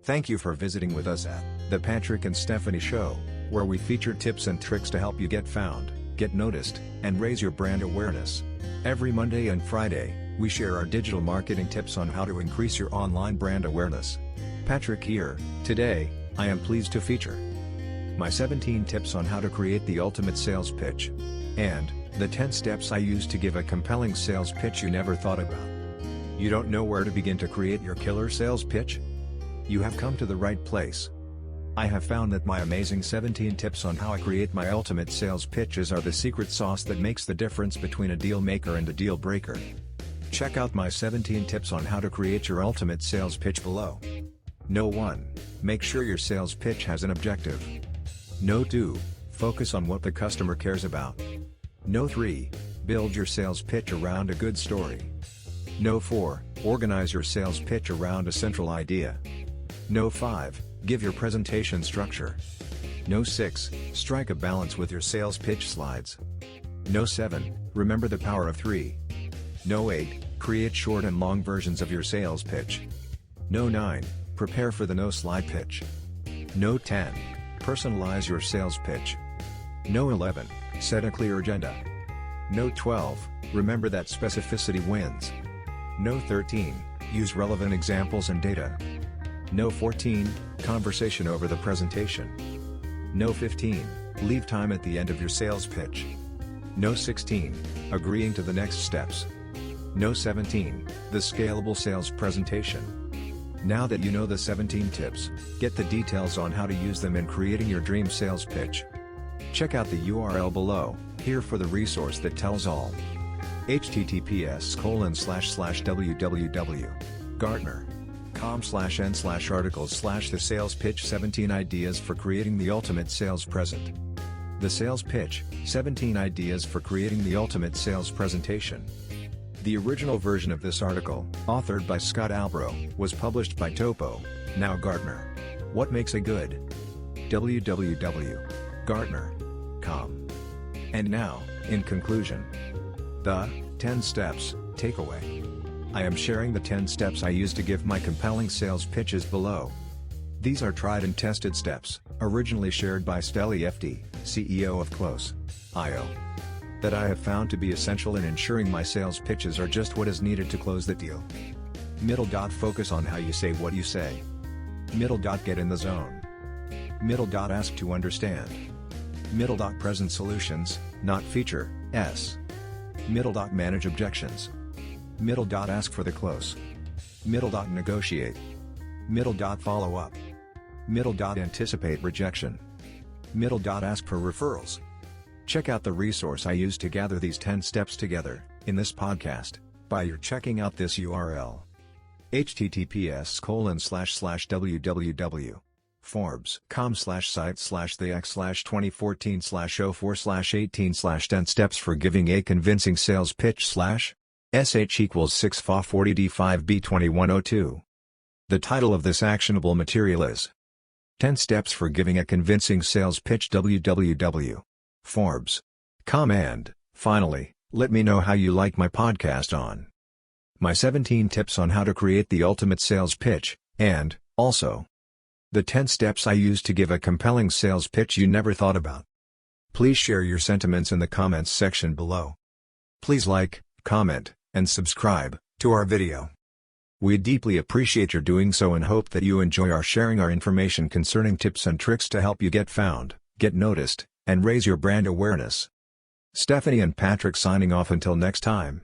Thank you for visiting with us at The Patrick and Stephanie Show, where we feature tips and tricks to help you get found, get noticed, and raise your brand awareness. Every Monday and Friday, we share our digital marketing tips on how to increase your online brand awareness. Patrick here. Today, I am pleased to feature my 17 tips on how to create the ultimate sales pitch, and the 10 steps I use to give a compelling sales pitch you never thought about. You don't know where to begin to create your killer sales pitch? You have come to the right place. I have found that my amazing 17 tips on how I create my ultimate sales pitches are the secret sauce that makes the difference between a deal maker and a deal breaker. Check out my 17 tips on how to create your ultimate sales pitch below. No. 1. Make sure your sales pitch has an objective. No. 2. Focus on what the customer cares about. No. 3. Build your sales pitch around a good story. No. 4. Organize your sales pitch around a central idea. No. 5. Give your presentation structure. No. 6. Strike a balance with your sales pitch slides. No. 7. Remember the power of 3. No. 8. Create short and long versions of your sales pitch. No. 9. Prepare for the no-slide pitch. No. 10. Personalize your sales pitch. No. 11. Set a clear agenda. No. 12. Remember that specificity wins. No. 13. Use relevant examples and data. No. 14. Conversation over the presentation. No. 15. Leave time at the end of your sales pitch. No. 16. Agreeing to the next steps. No. 17. The scalable sales presentation. Now that you know the 17 tips, get the details on how to use them in creating your dream sales pitch. Check out the URL below, here for the resource that tells all. https://www.gartner.com/n/articles/the sales pitch 17 ideas for creating the ultimate sales present. The sales pitch, 17 ideas for creating the ultimate sales presentation. The original version of this article, authored by Scott Albro, was published by Topo, now Gartner. What makes a good www.gartner.com. And now, in conclusion, the 10 steps takeaway. I am sharing the 10 steps I use to give my compelling sales pitches below. These are tried and tested steps, originally shared by Steli FD, CEO of Close.io, that I have found to be essential in ensuring my sales pitches are just what is needed to close the deal. Middle. Focus on how you say what you say. Middle. Get in the zone. Middle. Ask to understand. Middle. Present solutions, not feature, S. Middle. Manage objections. Middle. Ask for the close. Middle. Negotiate. Middle. Follow up. Middle. Anticipate rejection. Middle. Ask for referrals. Check out the resource I used to gather these 10 steps together, in this podcast, by your checking out this URL. https://www.forbes.com/site/the/2014/04/18/10 steps for giving a convincing sales pitch /SH=6Fa40D5B2102. The title of this actionable material is 10 Steps for Giving a Convincing Sales Pitch www.forbes.com. And, finally, let me know how you like my podcast on my 17 tips on how to create the ultimate sales pitch, and, also, the 10 steps I use to give a compelling sales pitch you never thought about. Please share your sentiments in the comments section below. Please like, comment, and subscribe to our video. We deeply appreciate your doing so and hope that you enjoy our sharing our information concerning tips and tricks to help you get found, get noticed, and raise your brand awareness. Stephanie and Patrick signing off until next time.